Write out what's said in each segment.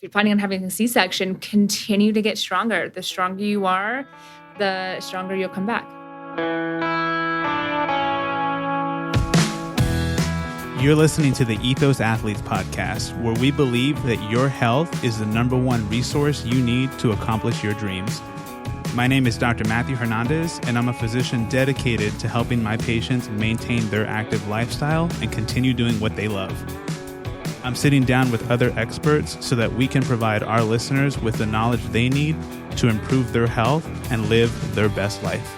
you're planning on having a C-section, continue to get stronger. The stronger you are, the stronger you'll come back. You're listening to the Ethos Athletes podcast, where we believe that your health is the number one resource you need to accomplish your dreams. My name is Dr. Matthew Hernandez, and I'm a physician dedicated to helping my patients maintain their active lifestyle and continue doing what they love. I'm sitting down with other experts so that we can provide our listeners with the knowledge they need to improve their health and live their best life.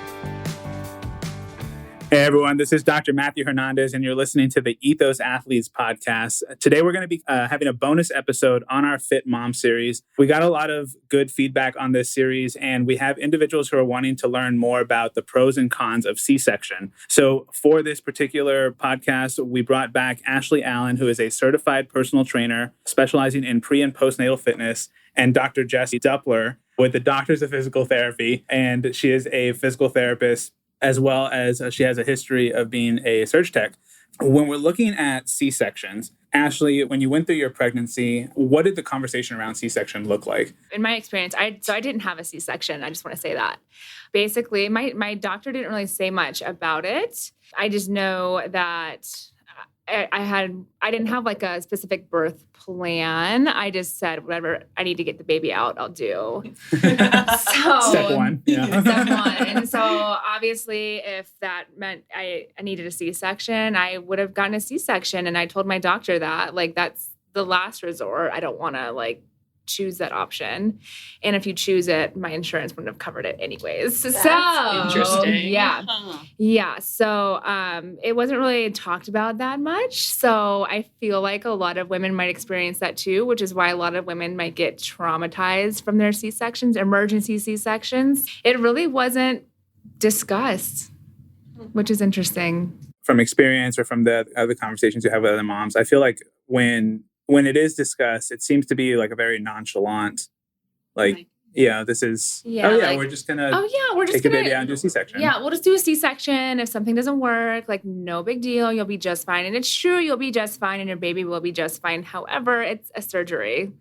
Hey everyone, this is Dr. Matthew Hernandez, and you're listening to the Ethos Athletes podcast. Today we're going to be having a bonus episode on our Fit Mom series. We got a lot of good feedback on this series, and we have individuals who are wanting to learn more about the pros and cons of C-section. So for this particular podcast, we brought back Ashley Allen, who is a certified personal trainer specializing in pre- and postnatal fitness, and Dr. Jessie Duppler with the Doctors of Physical Therapy, and she is a physical therapist, as well as she has a history of being a surg tech. When we're looking at C-sections, Ashley, when you went through your pregnancy, what did the conversation around C-section look like? In my experience, I didn't have a C-section. I just want to say that. Basically, my doctor didn't really say much about it. I just know that I didn't have like a specific birth plan. I just said, whatever I need to get the baby out, I'll do. Step one. Yeah. Step one. And so obviously if that meant I needed a C-section, I would have gotten a C-section. And I told my doctor that, like, that's the last resort. I don't want to choose that option. And if you choose it, my insurance wouldn't have covered it anyways. That's so interesting. Yeah. Yeah. So it wasn't really talked about that much. So I feel like a lot of women might experience that too, which is why a lot of women might get traumatized from their C-sections, emergency C-sections. It really wasn't discussed, which is interesting. From experience or from the other conversations you have with other moms, I feel like when it is discussed, it seems to be like a very nonchalant, like, yeah, this is, we're just going to take the baby out and do a C-section. Yeah, we'll just do a C-section. If something doesn't work, like, no big deal. You'll be just fine. And it's true, you'll be just fine and your baby will be just fine. However, it's a surgery.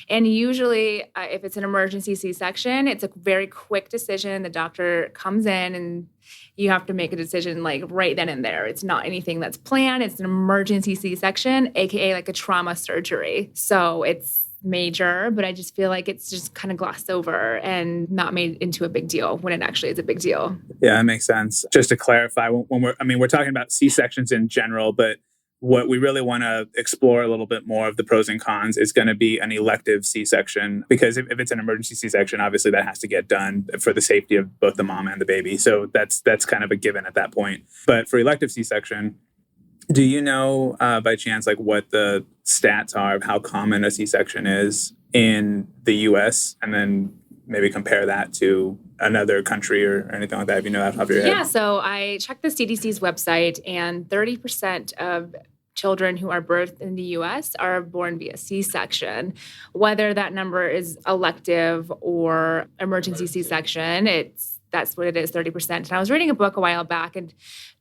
And usually, if it's an emergency C-section, it's a very quick decision. The doctor comes in and you have to make a decision like right then and there. It's not anything that's planned. It's an emergency C-section, AKA like a trauma surgery. So it's major, but I just feel like it's just kind of glossed over and not made into a big deal when it actually is a big deal. Yeah, that makes sense. Just to clarify, when we're talking about C-sections in general, but what we really want to explore a little bit more of the pros and cons is going to be an elective C-section, because if it's an emergency C-section, obviously that has to get done for the safety of both the mom and the baby. So that's kind of a given at that point. But for elective C-section, do you know by chance like what the stats are of how common a C-section is in the U.S. and then maybe compare that to another country or anything like that, if you know off the top of your head? Yeah, so I checked the CDC's website, and 30% of children who are birthed in the U.S. are born via C-section. Whether that number is elective or emergency C-section, that's what it is, 30%. And I was reading a book a while back, and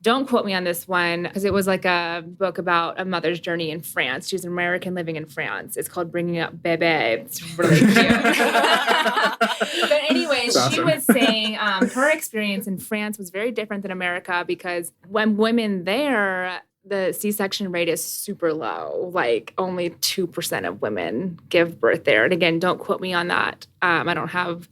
don't quote me on this one, because it was like a book about a mother's journey in France. She was an American living in France. It's called Bringing Up Bébé. It's really cute. But anyways, awesome. She was saying her experience in France was very different than America, because when women there, the C-section rate is super low. Like only 2% of women give birth there. And again, don't quote me on that. I don't have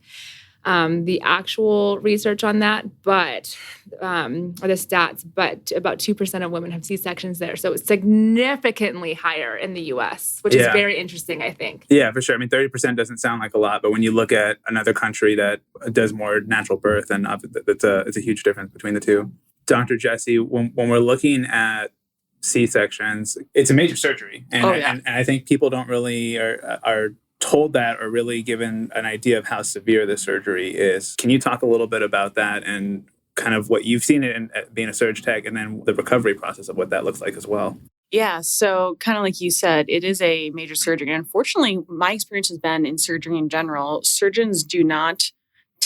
the actual research on that, but or the stats, but about 2% of women have C-sections there. So it's significantly higher in the U.S., which is very interesting, I think. Yeah, for sure. I mean, 30% doesn't sound like a lot, but when you look at another country that does more natural birth, and it's a huge difference between the two. Dr. Jessie, when we're looking at C-sections, it's a major surgery. And, and I think people don't really are told that or really given an idea of how severe the surgery is. Can you talk a little bit about that and kind of what you've seen in being a surg tech, and then the recovery process of what that looks like as well? Yeah, so kind of like you said, it is a major surgery. And unfortunately, my experience has been in surgery in general. Surgeons do not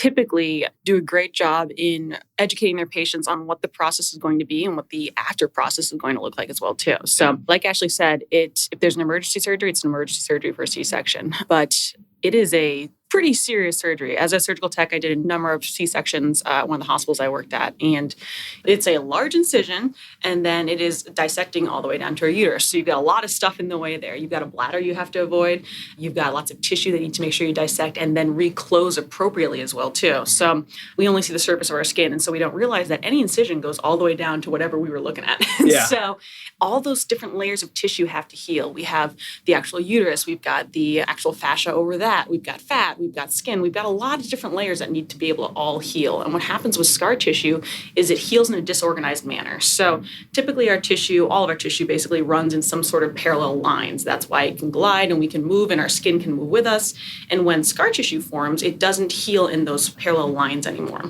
typically do a great job in educating their patients on what the process is going to be and what the after process is going to look like as well too. So like Ashley said, if there's an emergency surgery, it's an emergency surgery for a C-section, but it is a pretty serious surgery. As a surgical tech, I did a number of C-sections at one of the hospitals I worked at, and it's a large incision, and then it is dissecting all the way down to a uterus. So you've got a lot of stuff in the way there. You've got a bladder you have to avoid. You've got lots of tissue that you need to make sure you dissect and then reclose appropriately as well too. So we only see the surface of our skin, and so we don't realize that any incision goes all the way down to whatever we were looking at. Yeah. So all those different layers of tissue have to heal. We have the actual uterus. We've got the actual fascia over that. We've got fat. We've got skin. We've got a lot of different layers that need to be able to all heal. And what happens with scar tissue is it heals in a disorganized manner. So typically our tissue, all of our tissue basically runs in some sort of parallel lines. That's why it can glide and we can move and our skin can move with us. And when scar tissue forms, it doesn't heal in those parallel lines anymore.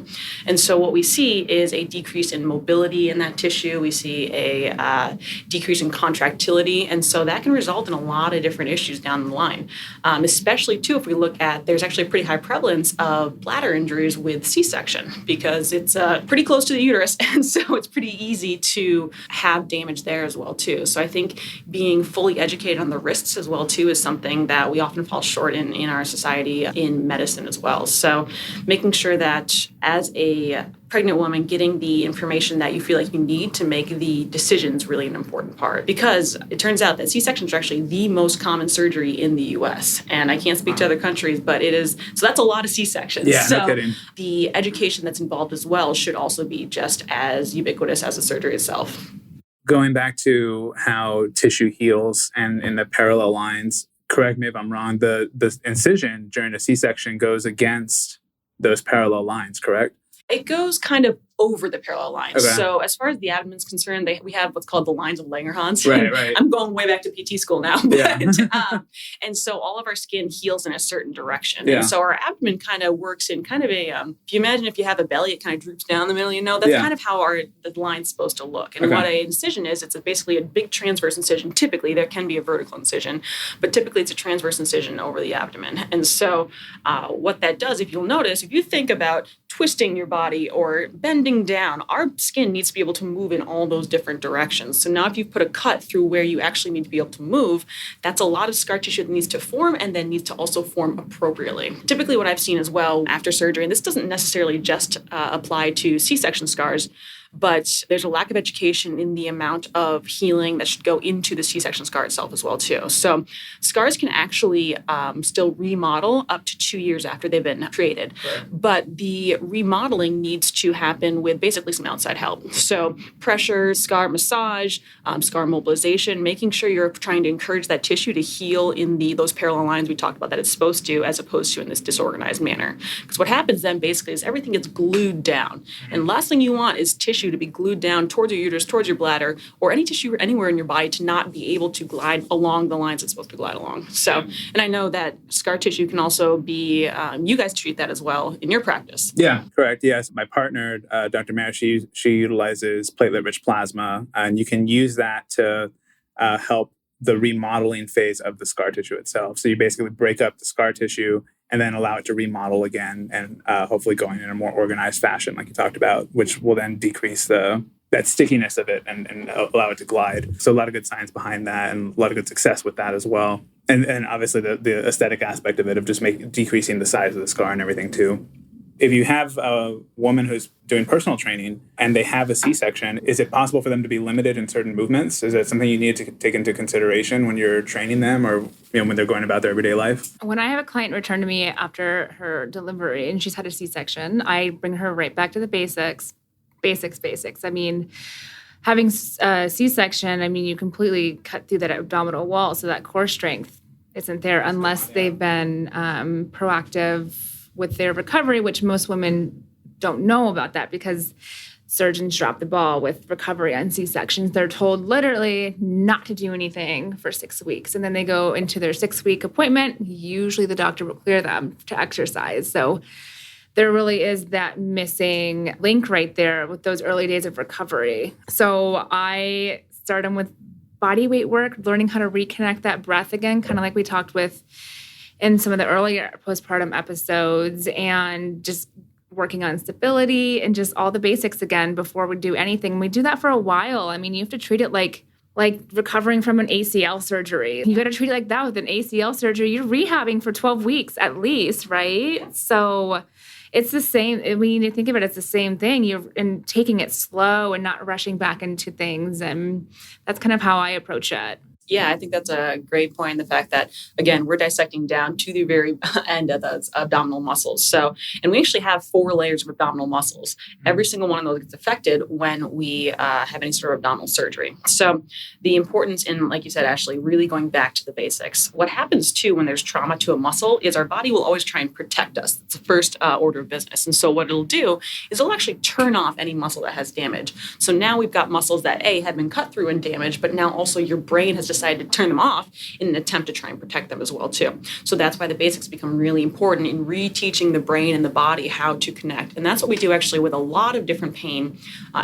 And so what we see is a decrease in mobility in that tissue. We see a decrease in contractility. And so that can result in a lot of different issues down the line, especially too if we look at, there's actually a pretty high prevalence of bladder injuries with C-section because it's pretty close to the uterus. And so it's pretty easy to have damage there as well too. So I think being fully educated on the risks as well too is something that we often fall short in our society in medicine as well. So making sure that as a pregnant woman, getting the information that you feel like you need to make the decisions really an important part, because it turns out that C-sections are actually the most common surgery in the U.S. And I can't speak to other countries, but it is. So that's a lot of C-sections. Yeah, so no kidding. The education that's involved as well should also be just as ubiquitous as the surgery itself. Going back to how tissue heals and in the parallel lines, correct me if I'm wrong, the incision during a C-section goes against those parallel lines, correct? It goes kind of over the parallel lines. Okay. So as far as the abdomen is concerned, we have what's called the lines of Langerhans. Right. I'm going way back to PT school now. But, Yeah. and so all of our skin heals in a certain direction. Yeah. And so our abdomen kind of works in kind of a, if you imagine if you have a belly, it kind of droops down the middle, that's kind of how the line's supposed to look. And what an incision is, it's basically a big transverse incision. Typically, there can be a vertical incision, but typically it's a transverse incision over the abdomen. And so what that does, if you'll notice, if you think about twisting your body or bending down, our skin needs to be able to move in all those different directions. So now if you put a cut through where you actually need to be able to move, that's a lot of scar tissue that needs to form and then needs to also form appropriately. Typically what I've seen as well after surgery, and this doesn't necessarily just apply to C-section scars, but there's a lack of education in the amount of healing that should go into the C-section scar itself as well too. So scars can actually still remodel up to 2 years after they've been created. Right. But the remodeling needs to happen with basically some outside help. So pressure, scar massage, scar mobilization, making sure you're trying to encourage that tissue to heal in those parallel lines we talked about that it's supposed to, as opposed to in this disorganized manner. Because what happens then basically is everything gets glued down. And last thing you want is tissue to be glued down towards your uterus, towards your bladder, or any tissue anywhere in your body to not be able to glide along the lines it's supposed to glide along. So, and I know that scar tissue can also be, you guys treat that as well in your practice. Yeah, correct. Yes. My partner, Dr. Mary, she utilizes platelet-rich plasma, and you can use that to help the remodeling phase of the scar tissue itself. So you basically break up the scar tissue and then allow it to remodel again and hopefully going in a more organized fashion like you talked about, which will then decrease that stickiness of it and allow it to glide. So a lot of good science behind that and a lot of good success with that as well. And obviously the aesthetic aspect of it of just decreasing the size of the scar and everything too. If you have a woman who's doing personal training and they have a C-section, is it possible for them to be limited in certain movements? Is that something you need to take into consideration when you're training them or when they're going about their everyday life? When I have a client return to me after her delivery and she's had a C-section, I bring her right back to the basics. I mean, having a C-section, you completely cut through that abdominal wall, so that core strength isn't there unless they've been proactive with their recovery, which most women don't know about that because surgeons drop the ball with recovery on C-sections. They're told literally not to do anything for 6 weeks. And then they go into their 6-week appointment. Usually the doctor will clear them to exercise. So there really is that missing link right there with those early days of recovery. So I start them with body weight work, learning how to reconnect that breath again, kind of like we talked with in some of the earlier postpartum episodes, and just working on stability and just all the basics again before we do anything. We do that for a while. I mean, you have to treat it like recovering from an ACL surgery. You got to treat it like that. With an ACL surgery, you're rehabbing for 12 weeks at least, right? So it's the same. When you think of it, it's the same thing. You're taking it slow and not rushing back into things. And that's kind of how I approach it. Yeah, I think that's a great point. The fact that, again, we're dissecting down to the very end of those abdominal muscles. So, and we actually have 4 layers of abdominal muscles. Every single one of those gets affected when we have any sort of abdominal surgery. So the importance in, like you said, Ashley, really going back to the basics. What happens too when there's trauma to a muscle is our body will always try and protect us. It's the first order of business. And so what it'll do is it'll actually turn off any muscle that has damage. So now we've got muscles that had been cut through and damaged, but now also your brain has decided to turn them off in an attempt to try and protect them as well too. So that's why the basics become really important in reteaching the brain and the body how to connect. And that's what we do actually with a lot of different pain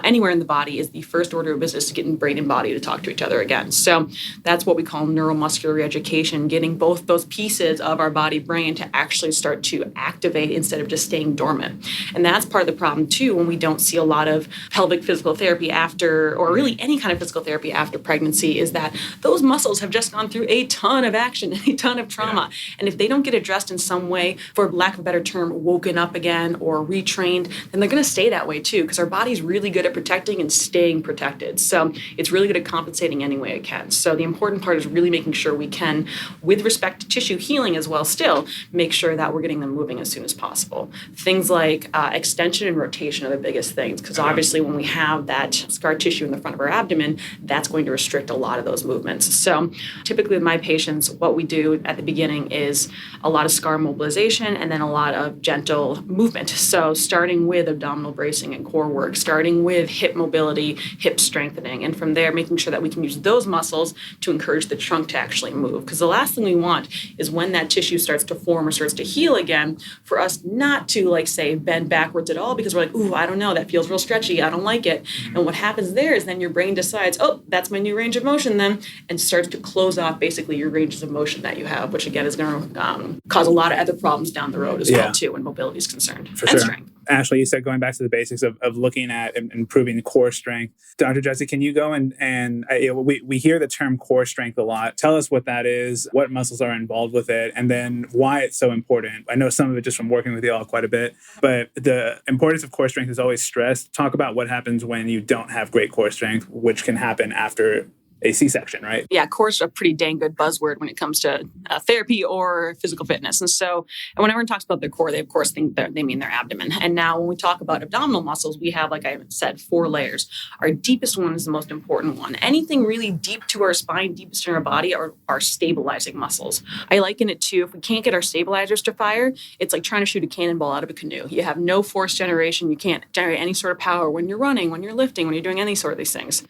anywhere in the body. Is the first order of business to getting brain and body to talk to each other again. So that's what we call neuromuscular reeducation, getting both those pieces of our body brain to actually start to activate instead of just staying dormant. And that's part of the problem too when we don't see a lot of pelvic physical therapy after, or really any kind of physical therapy after pregnancy, is that those muscles have just gone through a ton of action, a ton of trauma. Yeah. And if they don't get addressed in some way, for lack of a better term, woken up again or retrained, then they're going to stay that way too, because our body's really good at protecting and staying protected. So it's really good at compensating any way it can. So the important part is really making sure we can, with respect to tissue healing as well, still make sure that we're getting them moving as soon as possible. Things like extension and rotation are the biggest things, because obviously when we have that scar tissue in the front of our abdomen, that's going to restrict a lot of those movements. So typically with my patients, what we do at the beginning is a lot of scar mobilization and then a lot of gentle movement. So starting with abdominal bracing and core work, starting with hip mobility, hip strengthening, and from there making sure that we can use those muscles to encourage the trunk to actually move. Because the last thing we want is when that tissue starts to form or starts to heal again, for us not to, like, say, bend backwards at all, because we're like, ooh, I don't know, that feels real stretchy, I don't like it. And what happens there is then your brain decides, oh, that's my new range of motion then, and starts to close off basically your ranges of motion that you have, which again is going to cause a lot of other problems down the road as well too when mobility is concerned. For and sure. Strength. Ashley, you said going back to the basics of looking at and improving core strength. Dr. Jessie, can you go we hear the term core strength a lot. Tell us what that is, what muscles are involved with it, and then why it's so important. I know some of it just from working with you all quite a bit, but the importance of core strength is always stressed. Talk about what happens when you don't have great core strength, which can happen after a C-section, right? Yeah, core is a pretty dang good buzzword when it comes to therapy or physical fitness. And so when everyone talks about their core, they of course think that they mean their abdomen. And now when we talk about abdominal muscles, we have, like I said, 4 layers. Our deepest one is the most important one. Anything really deep to our spine, deepest in our body, are our stabilizing muscles. I liken it to, if we can't get our stabilizers to fire, it's like trying to shoot a cannonball out of a canoe. You have no force generation. You can't generate any sort of power when you're running, when you're lifting, when you're doing any sort of these things.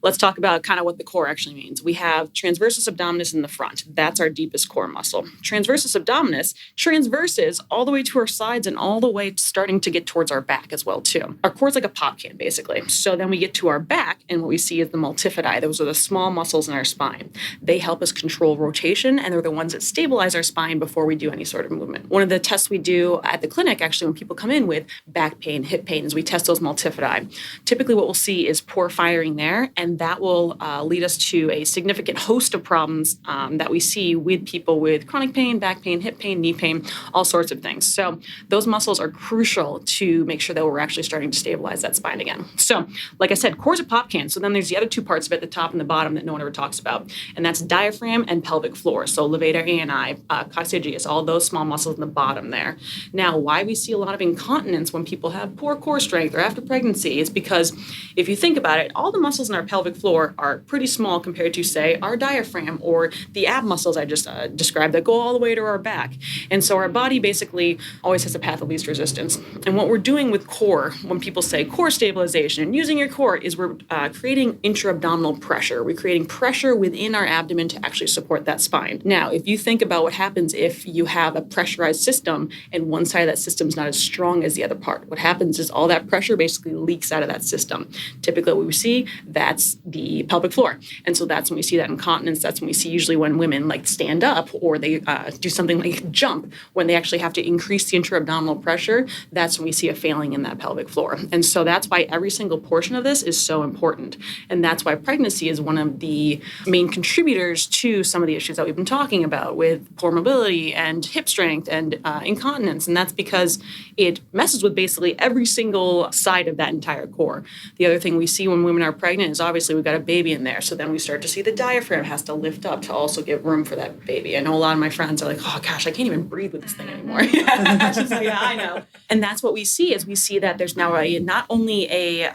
Let's talk about kind of what the core actually means. We have transversus abdominis in the front. That's our deepest core muscle. Transversus abdominis transverses all the way to our sides and all the way starting to get towards our back as well too. Our core is like a pop can basically. So then we get to our back and what we see is the multifidi. Those are the small muscles in our spine. They help us control rotation and they're the ones that stabilize our spine before we do any sort of movement. One of the tests we do at the clinic actually when people come in with back pain, hip pain, is we test those multifidi. Typically what we'll see is poor firing there, and that will lead us to a significant host of problems that we see with people with chronic pain, back pain, hip pain, knee pain, all sorts of things. So those muscles are crucial to make sure that we're actually starting to stabilize that spine again. So like I said, core's a pop can. So then there's the other 2 parts of it, the top and the bottom, that no one ever talks about. And that's diaphragm and pelvic floor. So levator ani, coccygeus, all those small muscles in the bottom there. Now, why we see a lot of incontinence when people have poor core strength or after pregnancy is because if you think about it, all the muscles in our pelvic floor are pretty small compared to, say, our diaphragm or the ab muscles I just described that go all the way to our back. And so our body basically always has a path of least resistance. And what we're doing with core, when people say core stabilization and using your core, is we're creating intra-abdominal pressure. We're creating pressure within our abdomen to actually support that spine. Now, if you think about what happens if you have a pressurized system and one side of that system is not as strong as the other part, what happens is all that pressure basically leaks out of that system. Typically what we see, that's compress the pelvic floor. And so that's when we see that incontinence. That's when we see usually when women like stand up or they do something like jump, when they actually have to increase the intra-abdominal pressure, that's when we see a failing in that pelvic floor. And so that's why every single portion of this is so important. And that's why pregnancy is one of the main contributors to some of the issues that we've been talking about with poor mobility and hip strength and incontinence. And that's because it messes with basically every single side of that entire core. The other thing we see when women are pregnant is obviously we've got a baby in there. So then we start to see the diaphragm has to lift up to also give room for that baby. I know a lot of my friends are like, oh gosh, I can't even breathe with this thing anymore. She's like, yeah, I know. And that's what we see is we see that there's now not only a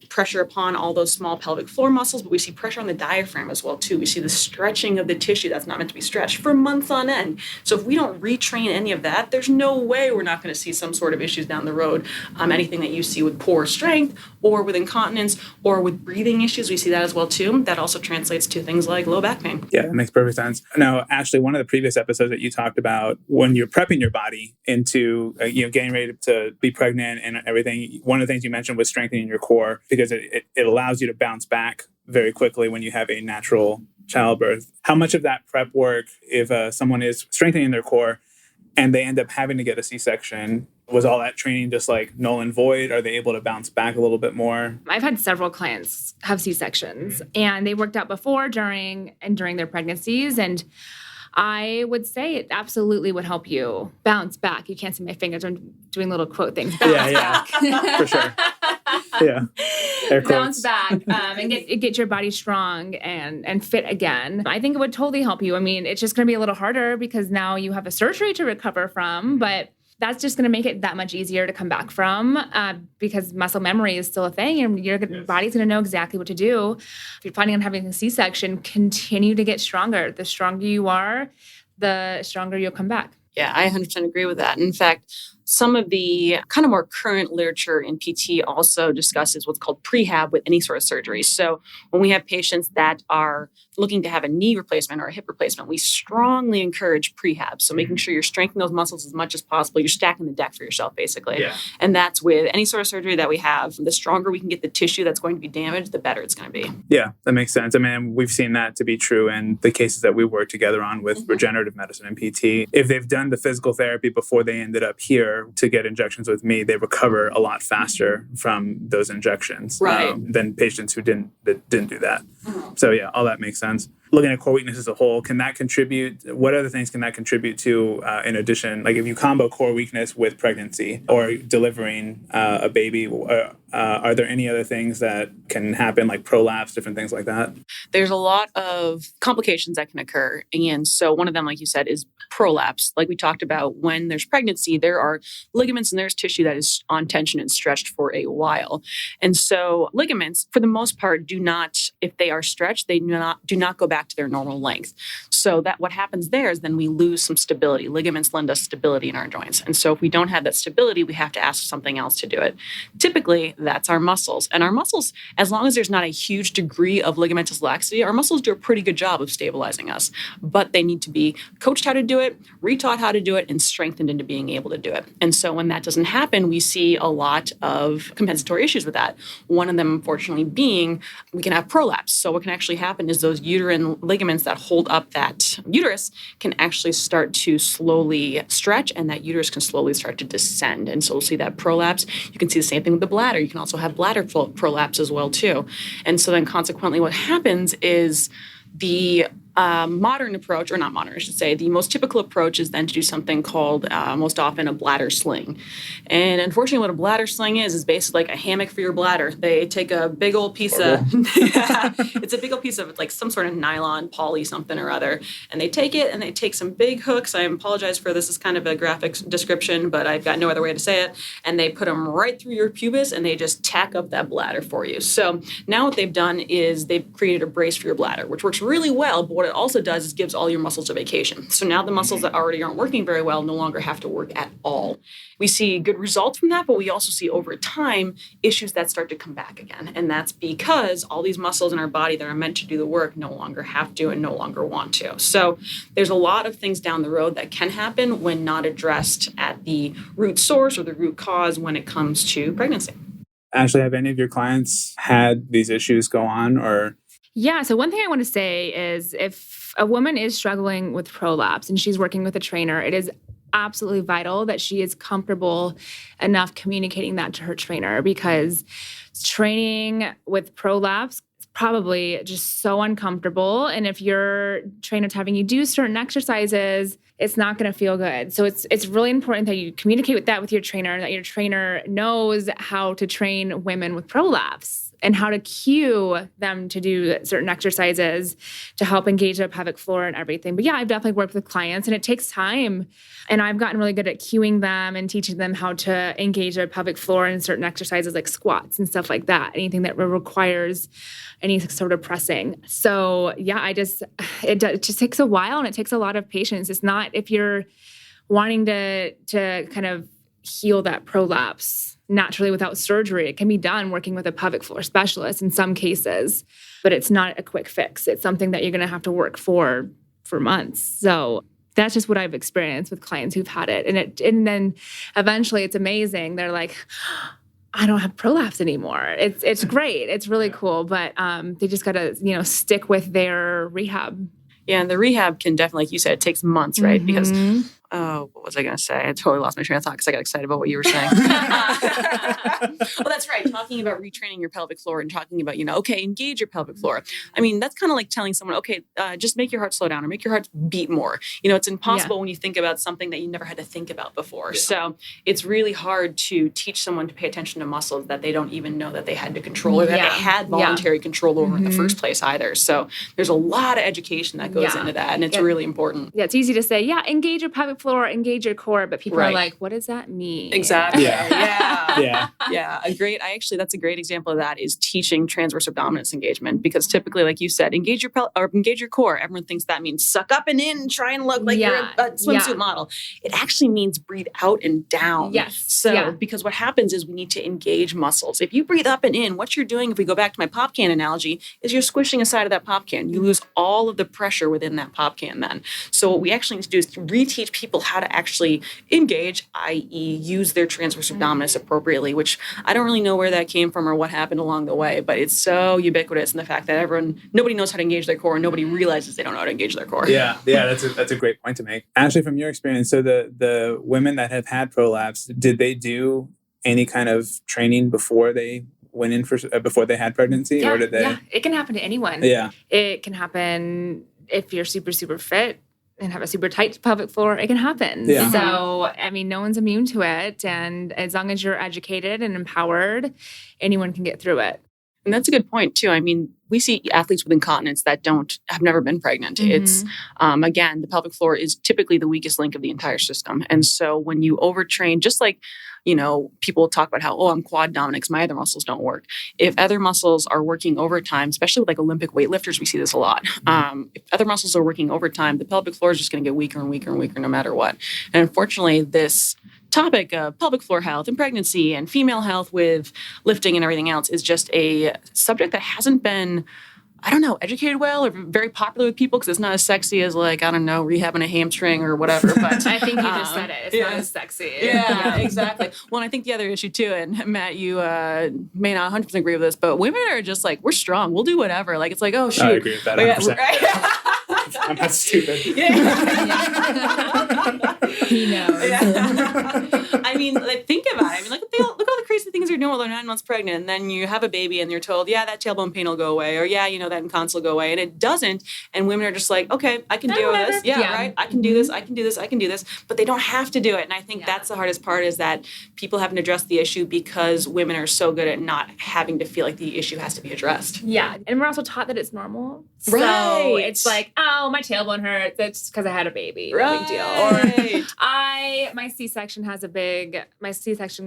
pressure upon all those small pelvic floor muscles, but we see pressure on the diaphragm as well too. We see the stretching of the tissue that's not meant to be stretched for months on end. So if we don't retrain any of that, there's no way we're not going to see some sort of issues down the road. Anything that you see with poor strength or with incontinence or with breathing issues, we see that as well too. That also translates to things like low back pain. Yeah, that makes perfect sense. Now, Ashley, one of the previous episodes that you talked about when you're prepping your body into getting ready to be pregnant and everything, one of the things you mentioned was strengthening your core because it allows you to bounce back very quickly when you have a natural childbirth. How much of that prep work, if someone is strengthening their core and they end up having to get a C-section, was all that training just like null and void? Are they able to bounce back a little bit more? I've had several clients have C-sections and they worked out before, during their pregnancies. And I would say it absolutely would help you bounce back. You can't see my fingers. I'm doing little quote things. Bounce back. For sure. Yeah. Bounce back and get your body strong and fit again. I think it would totally help you. I mean, it's just going to be a little harder because now you have a surgery to recover from, but that's just going to make it that much easier to come back from because muscle memory is still a thing and your body's going to know exactly what to do. If you're planning on having a C-section, continue to get stronger. The stronger you are, the stronger you'll come back. Yeah, I 100% agree with that. In fact, some of the kind of more current literature in PT also discusses what's called prehab with any sort of surgery. So when we have patients that are looking to have a knee replacement or a hip replacement, we strongly encourage prehab. So making sure you're strengthening those muscles as much as possible. You're stacking the deck for yourself, basically. Yeah. And that's with any sort of surgery that we have. The stronger we can get the tissue that's going to be damaged, the better it's going to be. Yeah, that makes sense. I mean, we've seen that to be true in the cases that we work together on with regenerative medicine and PT. If they've done the physical therapy before they ended up here to get injections with me, they recover a lot faster from those injections than patients who didn't do that. So yeah, all that makes sense. Looking at core weakness as a whole, can that contribute? What other things can that contribute to in addition? Like if you combo core weakness with pregnancy or delivering a baby, are there any other things that can happen like prolapse, different things like that? There's a lot of complications that can occur. And so one of them, like you said, is prolapse. Like we talked about, when there's pregnancy, there are ligaments and there's tissue that is on tension and stretched for a while. And so ligaments, for the most part, do not, if they are stretched, they do not go back to their normal length. So that what happens there is then we lose some stability. Ligaments lend us stability in our joints. And so if we don't have that stability, we have to ask something else to do it. Typically, that's our muscles. And our muscles, as long as there's not a huge degree of ligamentous laxity, our muscles do a pretty good job of stabilizing us. But they need to be coached how to do it, retaught how to do it, and strengthened into being able to do it. And so when that doesn't happen, we see a lot of compensatory issues with that. One of them, unfortunately, being we can have prolapse. So what can actually happen is those uterine ligaments that hold up that uterus can actually start to slowly stretch, and that uterus can slowly start to descend. And so we'll see that prolapse. You can see the same thing with the bladder. You can also have bladder prolapse as well, too. And so then consequently what happens is the modern approach, or not modern, I should say, the most typical approach is then to do something called most often a bladder sling. And unfortunately, what a bladder sling is basically like a hammock for your bladder. They take a big old piece of, it's a big old piece of like some sort of nylon, poly something or other. And they take it and they take some big hooks. I apologize for this is kind of a graphic description, but I've got no other way to say it. And they put them right through your pubis and they just tack up that bladder for you. So now what they've done is they've created a brace for your bladder, which works really well, but what it also does is gives all your muscles a vacation. So now the muscles that already aren't working very well no longer have to work at all. We see good results from that, but we also see over time issues that start to come back again. And that's because all these muscles in our body that are meant to do the work no longer have to and no longer want to. So there's a lot of things down the road that can happen when not addressed at the root source or the root cause when it comes to pregnancy. Ashley, have any of your clients had these issues go on or? Yeah. So one thing I want to say is if a woman is struggling with prolapse and she's working with a trainer, it is absolutely vital that she is comfortable enough communicating that to her trainer, because training with prolapse is probably just so uncomfortable. And if your trainer's having you do certain exercises, it's not going to feel good. So it's really important that you communicate with that with your trainer, that your trainer knows how to train women with prolapse and how to cue them to do certain exercises to help engage the pelvic floor and everything. But yeah, I've definitely worked with clients, and it takes time. And I've gotten really good at cueing them and teaching them how to engage their pelvic floor in certain exercises like squats and stuff like that, anything that requires any sort of pressing. So yeah, it just takes a while, and it takes a lot of patience. It's not, if you're wanting to kind of heal that prolapse naturally without surgery, it can be done working with a pelvic floor specialist in some cases, but it's not a quick fix. It's something that you're going to have to work for months. So that's just what I've experienced with clients who've had it. And then eventually it's amazing. They're like, I don't have prolapse anymore. It's great. It's really cool. But they just got to, stick with their rehab. Yeah, and the rehab can definitely, like you said, it takes months, right? Because, what was I going to say? I totally lost my train of thought because I got excited about what you were saying. Well, that's right. Talking about retraining your pelvic floor and talking about, okay, engage your pelvic floor. I mean, that's kind of like telling someone, okay, just make your heart slow down or make your heart beat more. It's impossible when you think about something that you never had to think about before. Yeah. So it's really hard to teach someone to pay attention to muscles that they don't even know that they had to control or that they had voluntary control over in the first place either. So there's a lot of education that goes into that, and it's really important. Yeah, it's easy to say, engage your pelvic floor, engage your core, but people are like, what does that mean? Exactly. Yeah. That's a great example of that is teaching transverse abdominis engagement, because typically, like you said, engage your core. Everyone thinks that means suck up and in and try and look like you're a swimsuit model. It actually means breathe out and down. Yes. So because what happens is we need to engage muscles. If you breathe up and in, what you're doing, if we go back to my pop can analogy, is you're squishing a side of that pop can. You lose all of the pressure within that pop can then. So what we actually need to do is to reteach people how to actually engage, i.e. use their transverse abdominis appropriately, which I don't really know where that came from or what happened along the way, but it's so ubiquitous in the fact that nobody knows how to engage their core and nobody realizes they don't know how to engage their core. Yeah, that's a great point to make. Ashley, from your experience, so the women that have had prolapse, did they do any kind of training before they went in before they had pregnancy, or did they? Yeah, it can happen to anyone. Yeah, it can happen if you're super, super fit and have a super tight pelvic floor. It can happen. Yeah. So, I mean, no one's immune to it. And as long as you're educated and empowered, anyone can get through it. And that's a good point, too. I mean, we see athletes with incontinence that have never been pregnant. It's, again, the pelvic floor is typically the weakest link of the entire system. And so when you overtrain, just like, people talk about how, I'm quad dominant because my other muscles don't work. If other muscles are working overtime, especially with like Olympic weightlifters, we see this a lot. If other muscles are working overtime, the pelvic floor is just going to get weaker and weaker and weaker no matter what. And unfortunately, this topic of pelvic floor health and pregnancy and female health with lifting and everything else is just a subject that hasn't been, educated well or very popular with people because it's not as sexy as rehabbing a hamstring or whatever. But I think you just said it. It's not as sexy. Yeah, exactly. Well, and I think the other issue too, and Matt, you may not 100% agree with this, but women are just like, we're strong. We'll do whatever. Like, it's like, oh, shoot. I agree with that 100%. Right? I'm not stupid. He knows. I mean, think about it. I mean, look at all the crazy things you're doing while they're 9 months pregnant, and then you have a baby, and you're told, that tailbone pain will go away, or that incontinence will go away, and it doesn't. And women are just like, okay, I can deal with this. Yeah, right. I can do this. I can do this. I can do this. But they don't have to do it. And I think that's the hardest part is that people haven't addressed the issue because women are so good at not having to feel like the issue has to be addressed. Yeah, and we're also taught that it's normal. Right. So it's like, oh, my tailbone hurts. It's because I had a baby. No big deal. Right. Or my C-section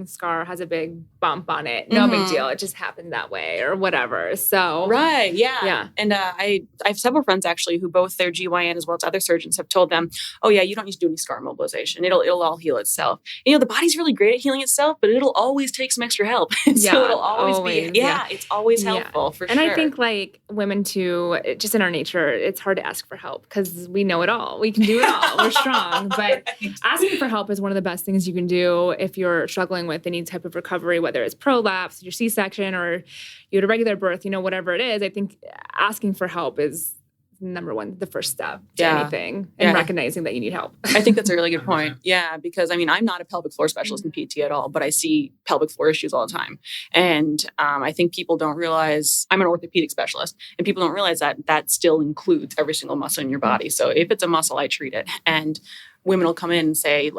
scar has a big bump on it. No big deal. It just happened that way or whatever. So right, yeah. And I have several friends actually who both their GYN as well as other surgeons have told them, oh yeah, you don't need to do any scar mobilization. It'll all heal itself. The body's really great at healing itself, but it'll always take some extra help. So it'll always be it's always helpful for sure. And I think like women too, just in our nature, it's hard to ask for help because we know it all. We can do it all. We're strong. But asking for help is one of the best things you can do if you're struggling with any type of recovery, whether it's prolapse prolapse, your C-section, or you had a regular birth, whatever it is, I think asking for help is number one, the first step to anything, and recognizing that you need help. I think that's a really good point. Yeah, because I'm not a pelvic floor specialist in PT at all, but I see pelvic floor issues all the time. And I think people don't realize, I'm an orthopedic specialist, and people don't realize that still includes every single muscle in your body. So if it's a muscle, I treat it. And women will come in and say,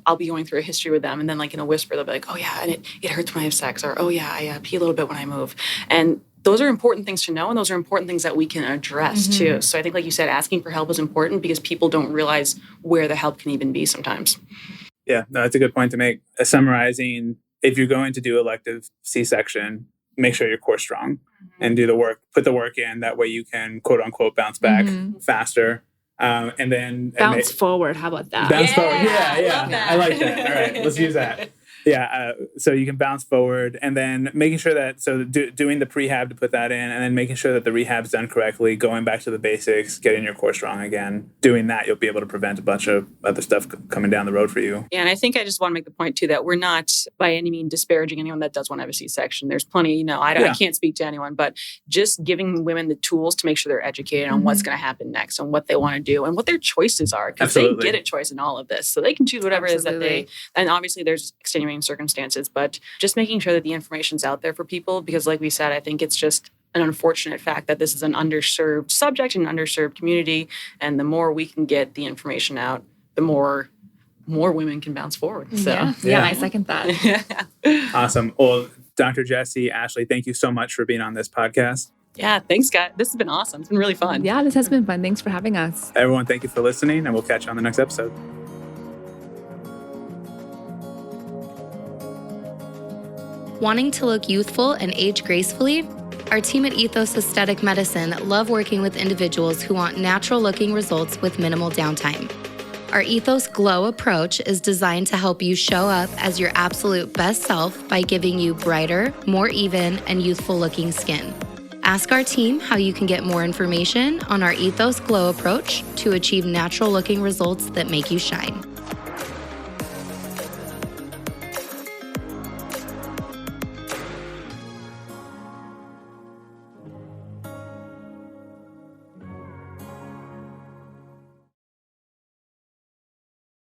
I'll be going through a history with them, and then in a whisper, they'll be like, oh yeah, and it hurts when I have sex, or oh yeah, I pee a little bit when I move. And those are important things to know, and those are important things that we can address too. So I think, like you said, asking for help is important because people don't realize where the help can even be sometimes. Yeah, no, that's a good point to make. Summarizing, if you're going to do elective C-section, make sure you're core strong and do the work, put the work in. That way you can, quote unquote, bounce back faster. And then bounce forward. How about that? Bounce forward. Yeah. I like that. All right, let's use that. Yeah, so you can bounce forward, and then making sure that, doing the prehab to put that in, and then making sure that the rehab's done correctly, going back to the basics, getting your core strong again. Doing that, you'll be able to prevent a bunch of other stuff coming down the road for you. Yeah, and I think I just want to make the point, too, that we're not by any means disparaging anyone that does want to have a C-section. There's plenty, I can't speak to anyone, but just giving women the tools to make sure they're educated on what's going to happen next and what they want to do and what their choices are, because they get a choice in all of this. So they can choose whatever it is that they, and obviously there's extenuating circumstances, but just making sure that the information's out there for people, because like we said, I think it's just an unfortunate fact that this is an underserved subject and an underserved community, and the more we can get the information out, the more women can bounce forward. So I second that. Awesome. Well, Dr. Jessie, Ashley, thank you so much for being on this podcast. Yeah, thanks, guys. This has been awesome. It's been really fun. Yeah, this has been fun. Thanks for having us. Everyone, thank you for listening, and we'll catch you on the next episode. Wanting to look youthful and age gracefully? Our team at Ethos Aesthetic Medicine love working with individuals who want natural-looking results with minimal downtime. Our Ethos Glow approach is designed to help you show up as your absolute best self by giving you brighter, more even, and youthful-looking skin. Ask our team how you can get more information on our Ethos Glow approach to achieve natural-looking results that make you shine.